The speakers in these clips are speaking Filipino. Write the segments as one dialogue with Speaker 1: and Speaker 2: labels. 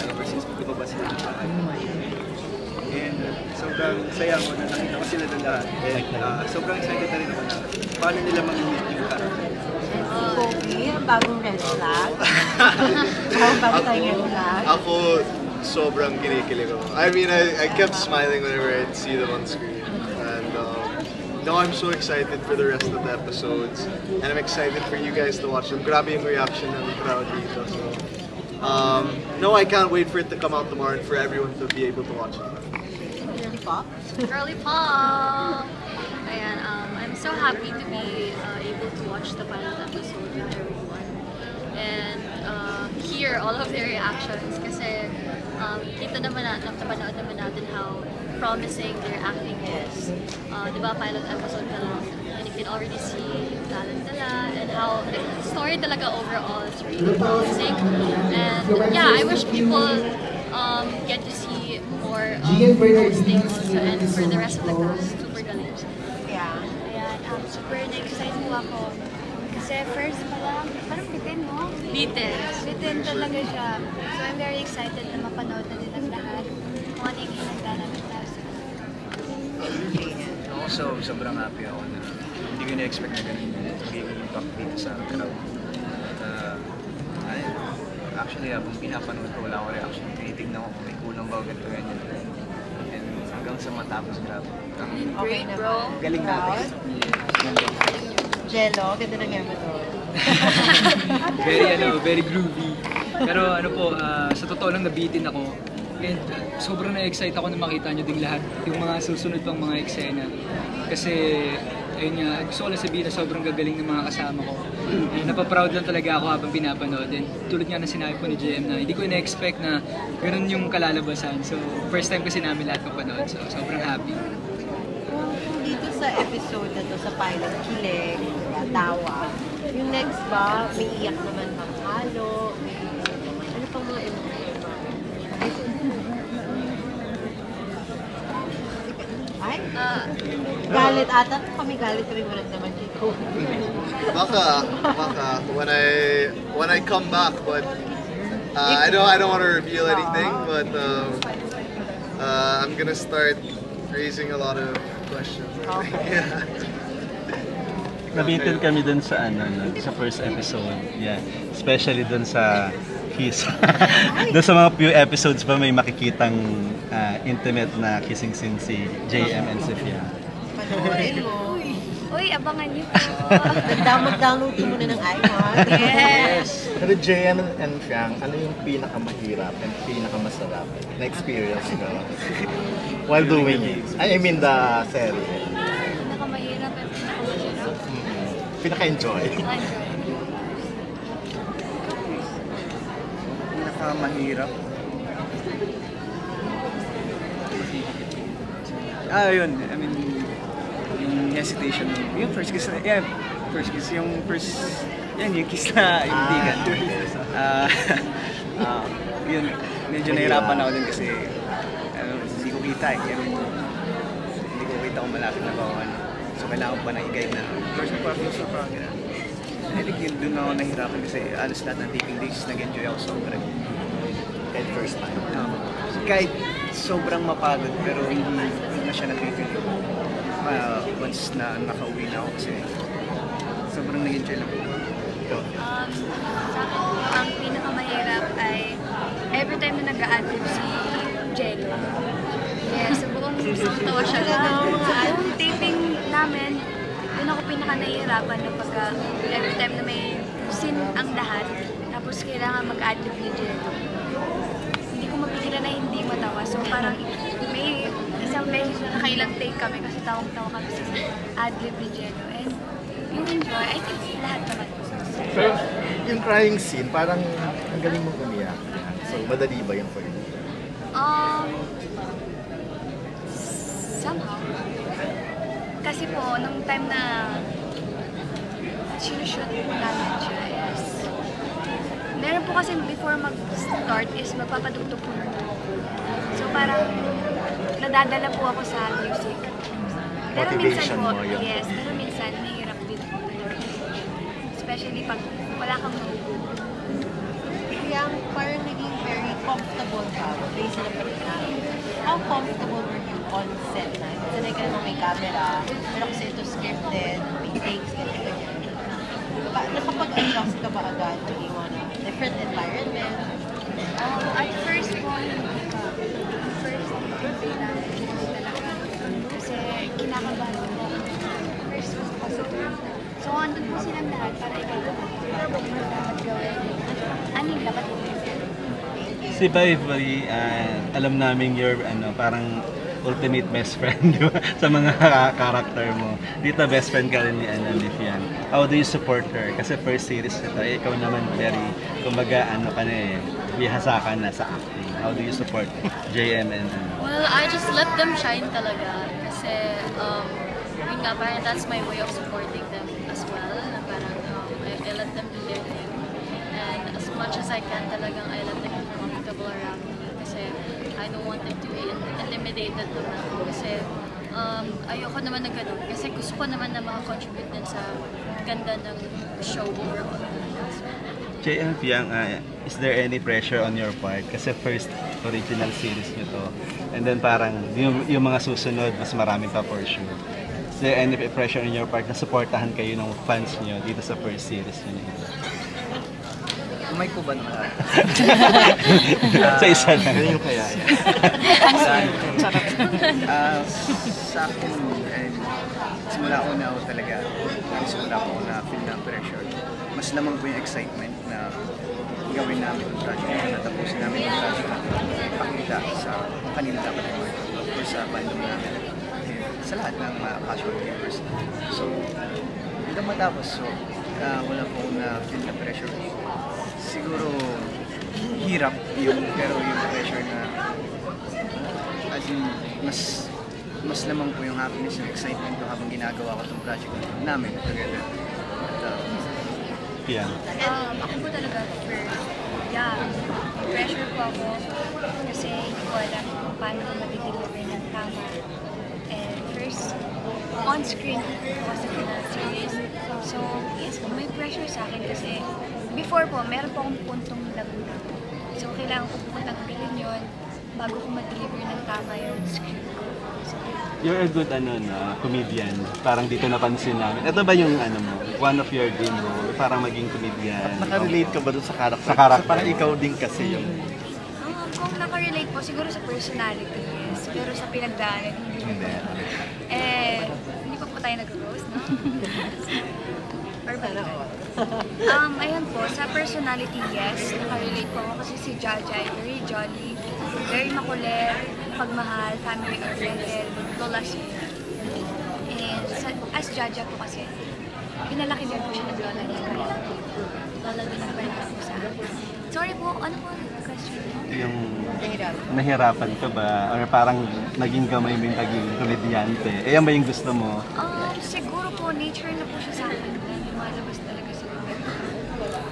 Speaker 1: ever since magkababa sila ng bahay. And sobrang saya ko na nakita ko sila na lahat. And sobrang excited na rin ako na paano nila mag-meet yung character.
Speaker 2: Kobe, ang bagong red flag. Bago tayong red flag.
Speaker 3: Ako, sobrang kinikilig ako. I mean, I kept smiling whenever I see them on screen. And no, I'm so excited for the rest of the episodes. And I'm excited for you guys to watch them. Grabe yung reaction ng crowd dito. So, no, I can't wait for it to come out tomorrow and for everyone to be able to watch it.
Speaker 2: Girly pop?
Speaker 4: Girly pop! Ayan, I'm so happy to be able to watch the pilot episode with everyone. And hear all of their reactions kasi kita naman napanood naman natin how promising their acting is. Diba, pilot episode na lang, and you can already see yung talent nila and how the story talaga overall is really promising. And yeah, I wish people get to see more of those things also, and for the rest of the cast, super galing.
Speaker 2: Yeah.
Speaker 5: Ayan, super na-excite po ako. Kasi first pa lang, parang bitin, no?
Speaker 4: Bitin.
Speaker 5: Bitin talaga siya. So I'm very excited na mapanood na nilang lahat kung ano yung hinagdanan ng task.
Speaker 1: Also, sobrang happy ako na hindi ko na-expect na ganun yung magiging impact dito sa crowd. Actually, habang pinapanood ko, wala akong reaction. Tinitignan ko kung may kulang ba o ganito ganyan. And hanggang sa matapos, grabe.
Speaker 4: Great, bro.
Speaker 1: Galing natin.
Speaker 2: Jello, ganda ng hair mo doon.
Speaker 6: Very groovy. Pero sa totoo lang nabitin ako. And sobrang na-excite ako na makita nyo din lahat yung mga susunod pang mga eksena. Kasi, ayun nga, gusto ko lang sabihin na sobrang gagaling ng mga kasama ko. And napaproud lang talaga ako habang pinapanood. And tulad nga na sinabi po ni JM na hindi ko na-expect na ganoon yung kalalabasan. So, first time kasi namin lahat mapanood. So, sobrang happy.
Speaker 2: Kung dito sa episode na to, sa pilot, kilig, tawa, yung next ba, may iyak naman bang halo? Ano pang mga emotion? Ay, galit ata. Kami galit rin mo naman, Chico.
Speaker 3: Baka when I come back, but I don't want to reveal anything, but I'm gonna start raising a lot of questions.
Speaker 2: Okay.
Speaker 3: Yeah.
Speaker 7: Nabitin kami dun sa sa first episode. Yeah. Especially dun sa kiss. Dun sa mga few episodes pa may makikitang intimate na kissing scene si JM and Sophia.
Speaker 2: Panoorin mo.
Speaker 5: Uy, abangan niyo po.
Speaker 2: Mag-download ko muna ng iPhone.
Speaker 5: Yes!
Speaker 8: Pero JM and Fiang, ano yung pinakamahirap and pinakamasarap na experience ko while doing it? I mean the series.
Speaker 5: Pinakamahirap at pinakamasarap.
Speaker 8: Pinaka-enjoy.
Speaker 5: Enjoy.
Speaker 1: Pinakamahirap. Yun. I mean, yung hesitation. Yung first kiss na, yung kiss na ibigan. Yun, medyo nahirapan ako din kasi hindi ko kita eh. Hindi ko kita kung malapit na bawaan. So, kailangan pa na i-guide na. First parang gano'n. I think yun doon ako nahirapan kasi alos lahat ng taping days nag-enjoy ako sobra.
Speaker 8: Kahit first time.
Speaker 1: Kahit sobrang mapagod pero hindi na siya na-feel once na nakauwi na ako kasi sobrang nag-enjoy lang.
Speaker 5: Sa akin po, ang pinakamahirap ay every time na nag-a-adlib si Jello. Yes, sa buong tawa siya. Yung taping namin, doon ako pinaka-nahihirapan na pagka every time na may scene ang lahat, tapos kailangan mag-adlib ni Jello. Hindi ko mapigilan na hindi matawa. So parang may isang beses na nakailang take kami kasi tawang-tawa kami sa adlib ni Jello. And yung enjoy, I think lahat naman.
Speaker 8: Pero yung crying scene, parang ang galing mong umiyak. So, madali ba yun for you?
Speaker 5: Somehow. Kasi po, nung time na sinushoot namin siya, yes. Meron po kasi before mag-start is magpapadugtog po ng so parang nadadala po ako sa music. Pero minsan po, yes, pero minsan nahihirap din po talaga. Especially pag wala kang mahugot.
Speaker 2: Kaya parang naging very comfortable comfortable ka, based na namin, how comfortable were you on set na? Sanay ka naman may camera, pero kasi ito scripted, may takes, ganyan. Nakapag-adjust ka ba agad to different environment?
Speaker 5: At first po, hindi pa. First, day namin talaga. Kasi kinakabahan ko. First was positive. So, andun po silang lahat para ikaw dapat gawin. Ano yung dapat gawin?
Speaker 7: Si Vivory, alam namin you're parang ultimate best friend, di ba? Sa mga karakter mo. Dito best friend ka rin ni Fian. How do you support her? Kasi first series nito, ikaw naman very, kumbaga bihasa ka na sa acting. How do you support JM and
Speaker 4: Well, I just let them shine talaga. Kasi, yun nga, parang that's my way of supporting them as well. Na parang, I let them do their thing. And as much as I can talagang, I let them be comfortable around me. Kasi, I don't want them to be intimidated naman. Kasi, ayoko naman na ganun. Kasi gusto ko naman na makakontribute din sa ganda ng show overall.
Speaker 7: JM Fiang, is there any pressure on your part? Kasi first original series nyo to. And then parang yung mga susunod, mas marami pa for sure. Is there any pressure on your part na supportahan kayo ng fans nyo dito sa first series nyo?
Speaker 1: Umay po ba naman?
Speaker 7: Sa isa lang.
Speaker 8: Ano yung kaya?
Speaker 1: Sa akin, simula una ako talaga, simula ako na feel na pressure. Mas lamang po yung excitement na gawin namin yung project, natapusin namin yung project na pakita sa kanila dapat yung or sa fandom namin, sa lahat ng mga casual viewers. So, hanggang matapos, so, wala po na feel na pressure. Siguro, hirap yun, pero yung pressure na as in, mas lamang po yung happiness and excitement ko habang ginagawa ko itong project namin together.
Speaker 7: Fiang.
Speaker 5: Ako po talaga first. Yeah, pressure po ako kasi hindi ko alam kung paano ko mag-deliver ng tama. And first, on-screen kasi ko na series. So, yes, may pressure sa akin kasi before po, meron po akong puntong Laguna. So, kailangan ko puntang galing yun bago ko mag-deliver ng tama yung script ko. So,
Speaker 7: You're a good comedian. Parang dito napansin namin. Ito ba yung mo, one of your dream role? Parang maging comedian.
Speaker 8: Nakarelate ka ba dun sa character?
Speaker 7: Sa character.
Speaker 8: So, parang ikaw din kasi yung...
Speaker 5: kung nakarelate po, siguro sa personality, yes. Pero sa pinagdaanan, hindi. Hindi pa po tayo nag-roast, no? Or ba naman? Ayan po, sa personality, yes. Nakarelate po ako kasi si Jaja ay very jolly, very makulit, pagmahal, family-oriented, tulas. And as Jaja po kasi, pinalaki din po siya ng lola niya. Lola din ang balik po sa akin. Sorry po, ano po ang question mo?
Speaker 7: Yung nahirapan ka ba? Or parang naging gamay mo yung pagiging komedyante? Yan ba yung gusto mo?
Speaker 5: Siguro po, nature na po siya sa akin. Lumalabas talaga sa lugar.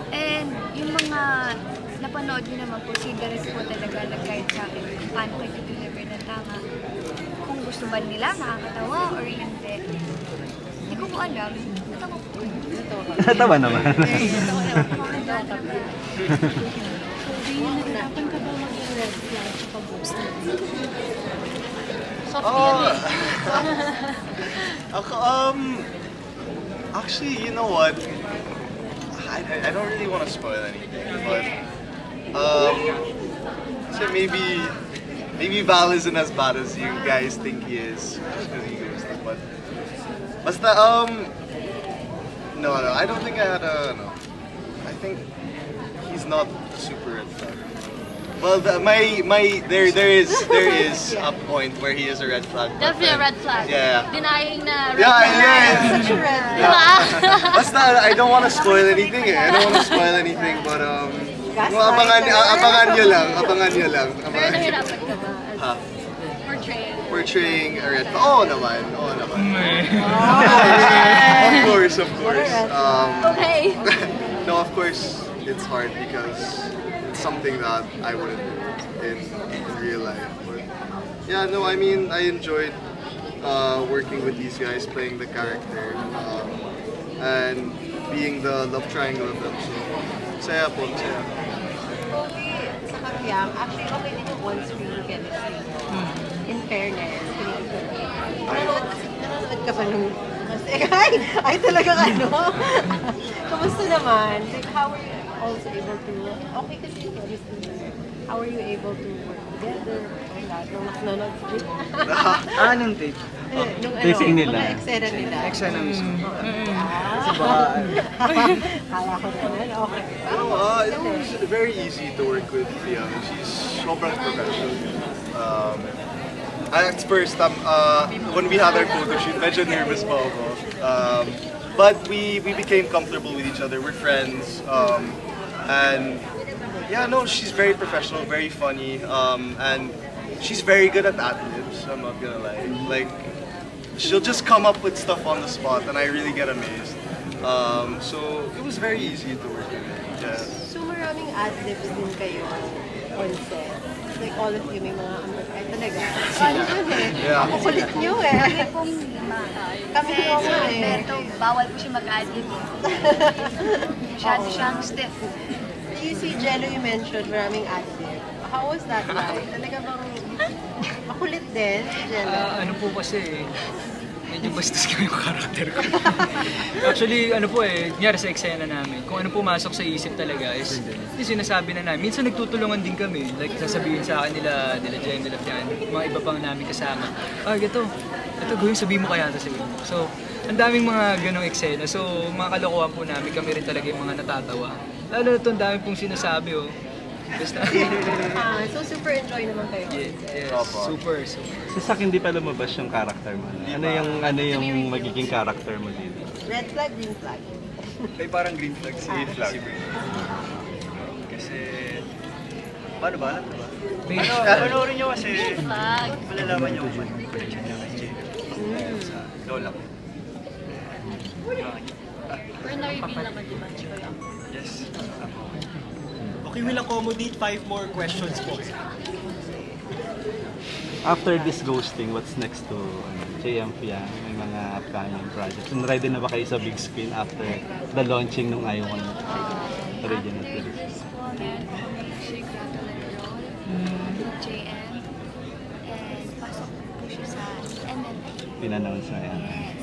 Speaker 5: And yung mga napanood nyo naman po, si Derek po talaga nag-guide sa akin kung paano kayo deliver ng tama. Kung gusto ba nila, nakakatawa or hindi. Hindi ko po alam. Natawa po.
Speaker 7: Natawa naman.
Speaker 2: Nahirapan ka ba maging red flag sa pag-ghost na?
Speaker 3: Actually, you know what? I don't really want to spoil anything, but so maybe Val isn't as bad as you guys think he is because he ghosted, but basta no, I don't think I had no. I think he's not super red flag. Well, there is a point where he is a red flag.
Speaker 4: Definitely a red flag.
Speaker 3: Yeah.
Speaker 4: Denying na red
Speaker 3: Yeah,
Speaker 4: flag.
Speaker 3: yeah.
Speaker 2: Such a red flag.
Speaker 4: Diba?
Speaker 3: Basta, I don't want to spoil anything eh. I don't want to spoil anything, but well, abangan nyo lang.
Speaker 4: Pero nahirapan ka ba?
Speaker 3: Ha?
Speaker 4: Portraying
Speaker 3: Portraying a red flag. Oo naman. Of course.
Speaker 4: Okay.
Speaker 3: No, of course, it's hard because it's something that I wouldn't do in real life. But yeah, no, I mean, I enjoyed working with these guys, playing the character, and being the love triangle of them. So, saya po, saya.
Speaker 2: Kobe, sa Fiang, actually okay din yung on-screen chemistry. In fairness. Nanonood ka pa nung... Ay, talagang ano? Kamusta naman? Like, how are you also able to... Okay kasi yung chemistry. How are you able to work together? Nung nanonood si Jake.
Speaker 1: Anong tape?
Speaker 2: Nung
Speaker 7: Tasting nila.
Speaker 2: mga eksena nila.
Speaker 1: Eksena mismo. Kasi
Speaker 2: Ah.
Speaker 1: baka...
Speaker 2: Kala ko naman, okay.
Speaker 3: It was very easy to work with Fiam. She's sobrang professional. At first, when we had our photo shoot, medyo nervous pa ako. But we became comfortable with each other. We're friends. And yeah, no, she's very professional, very funny. And she's very good at ad-libs, I'm not gonna lie. Like, she'll just come up with stuff on the spot and I really get amazed. So it was very easy to work with. Yeah.
Speaker 2: So maraming ad-libs din kayo on set. Like all of you may mga ay talaga. Ano yun eh?
Speaker 3: Yeah.
Speaker 2: Ang kulit nyo eh.
Speaker 5: Kami pong lima.
Speaker 2: Kami
Speaker 5: Kasi
Speaker 2: nga
Speaker 5: si
Speaker 2: eh.
Speaker 5: Alberto, bawal po siya mag-adlib. Masyado siyang stiff.
Speaker 2: You see, Jello, you mentioned maraming ad-lib. How was that like? Talaga bang makulit din si Jello?
Speaker 6: Ano po kasi, medyo bastos kami yung karakter ko. Actually, ano po nangyari sa eksena namin, kung ano pumasok sa isip talaga is, sinasabi na namin. Minsan nagtutulungan din kami, like sasabihin sa akin nila Jen, nila Fian, mga iba pang namin kasama. Ito gawin, sabihin mo kaya ito sa inyo. So, ang daming mga ganong eksena. So, mga kalokohan po namin, kami rin talaga yung mga natatawa. Lalo na ito, ang dami pong sinasabi, Basta.
Speaker 2: So super enjoy naman kayo.
Speaker 6: Yes, super.
Speaker 7: So sa akin, hindi pa lumabas yung character mo. Ano yung magiging character mo dito?
Speaker 2: Red flag, green flag.
Speaker 1: May parang green flag si Flag. Kasi... Paano ba? Panoorin nyo kasi... Malalaman nyo kung ano yung connection niya kay Jake. Sa lola ko.
Speaker 4: Pero na-reveal naman, di ba?
Speaker 1: Yes.
Speaker 9: Okay, we'll accommodate 5 more questions po.
Speaker 7: After this ghosting, what's next to JM Fiang? May mga upcoming projects. And ready na ba kayo sa big screen after the launching nung Ayaw Ko Na original film?
Speaker 5: Yes po, meron po kami si Gratular Roll, JM, and pasok po siya sa MNP.
Speaker 7: Pinannounce na yan.
Speaker 5: Yes.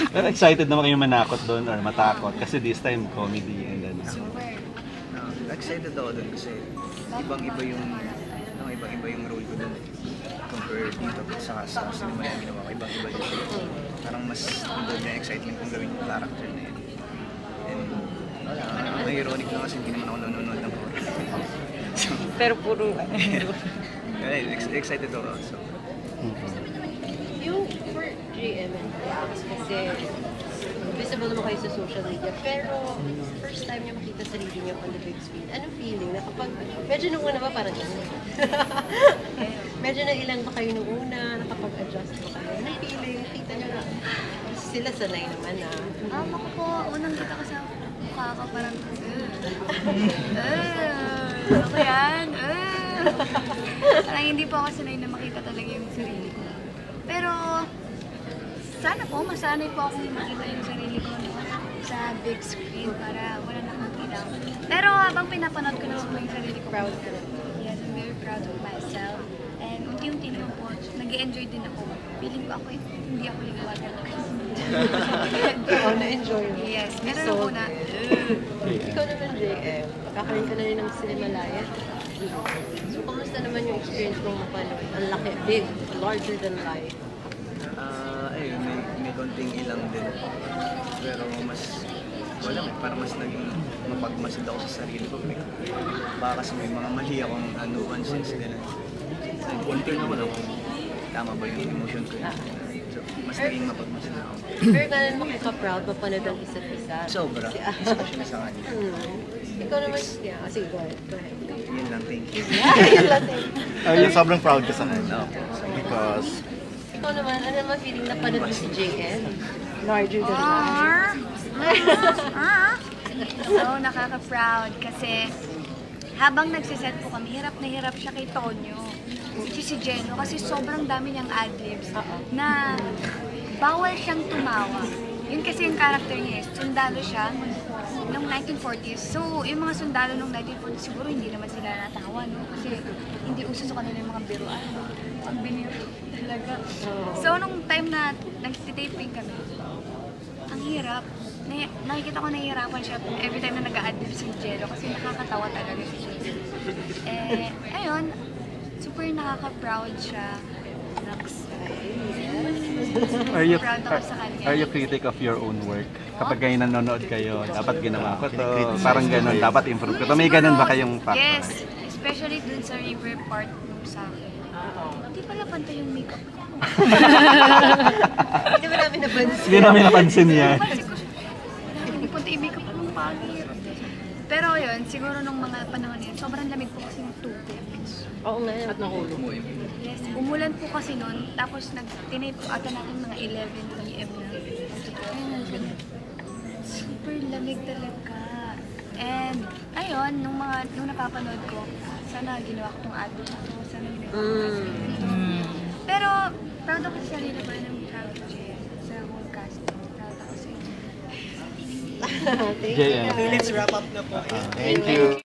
Speaker 7: Pero excited naman kayo manakot doon or matakot? Kasi this time, comedy and then...
Speaker 5: Super.
Speaker 1: Excited ako doon kasi ibang-iba yung role ko doon. Compare dito sa cinema na ginawa ko, ibang-iba dito. Parang mas involved na excitement kung gawin yung character na yun. And may ironic na kasi hindi naman ako nanonood ng horror.
Speaker 2: Pero puro
Speaker 1: excited ako. So.
Speaker 2: Yung for JM and Fiang, kasi visible naman kayo sa social media, pero first time niyo makita sarili niyo on the big screen, anong feeling na kapag, medyo nung una ba parang medyo na ilang ba kayo nung una, nakapag-adjust ba kayo? Anong feeling? Kita niyo na sila sanay naman na.
Speaker 5: Ako po, unang kita ko sa mukha ko parang, ano ko yan? Parang hindi po ako sanay na makita talaga yung sarili ko. Pero, sana po, masanay po akong makita yung sarili ko sa big screen para wala na akong ilang. Pero habang pinapanood ko na po yung sarili ko,
Speaker 2: Proud ka na.
Speaker 5: yes, I'm very proud of myself. And unti-unti naman po, nag-enjoy din ako. Feeling ko ako, hindi ako liwagan.
Speaker 2: Oo, na-enjoy mo.
Speaker 5: Yes, meron ako na.
Speaker 2: Ikaw naman, JM, kakaroon ka na rin ng Cinemalaya. So, kamusta naman yung experience mong mapanood? Ang laki, big, larger than life.
Speaker 1: May konting ilang din. Pero mas, wala parang mas naging mapagmasid ako sa sarili ko. Baka kasi may mga mali akong nuances din. Nag-control naman ako. Tama ba yung emotion ko yun? So, mas naging mapagmasid ako.
Speaker 2: Pero ganun mo ka-proud mapanood ang isa't isa.
Speaker 1: Sobra. Especially sa kanya.
Speaker 2: Ikaw naman, yeah, sige, go ahead.
Speaker 1: Yun lang, thank you.
Speaker 2: Yun lang, thank you.
Speaker 8: Sobrang proud ka sa kanya. Because
Speaker 2: Ikaw naman, ano naman feeling na panood mo si JM? Larger than life.
Speaker 5: So, nakaka-proud kasi habang nagsiset po kami, hirap na hirap siya kay Tonyo. Which is si Jeno kasi sobrang dami niyang ad-libs na bawal siyang tumawa. Yun kasi yung character niya, sundalo siya, nung 1940s. So, yung mga sundalo nung 1940s, siguro hindi naman sila natawa, no? Kasi hindi uso sa kanila yung mga biruan. Ang biniro talaga. So, nung time na nagtitaping kami, ang hirap. Nakikita ko nahihirapan siya every time na nag-a-adlib si Jello kasi nakakatawa talaga si Jello. Eh, ayun, super nakaka-proud siya. Proud ako sa kanya.
Speaker 7: Are you critic of your own work? Kapag kayo nanonood kayo, dapat ginawa ko to, parang ganun, dapat improve ko to. May ganun ba kayong factor?
Speaker 5: Yes, especially dun sa river part nung sa akin. Hindi pala pantay yung makeup ko.
Speaker 2: Hindi ba namin napansin?
Speaker 7: Hindi namin napansin yan.
Speaker 5: Hindi pantay yung makeup ko nung pangit. Pero yun, siguro nung mga panahon yun, sobrang lamig po kasi ng tubig.
Speaker 2: Oo nga, at nahulog.
Speaker 5: Yes, umulan po kasi noon, tapos tinay po ata natin mga 11 p.m. na. Super lamig talaga. And, ayun, nung napapanood ko, sana ginawa ko tong adult na to, sana ginawa ko Pero, proud ako sa sarili ko ng proud ko sa whole cast. Proud ako sa inyo.
Speaker 2: Thank you.
Speaker 9: Let's wrap up na po.
Speaker 3: Thank you.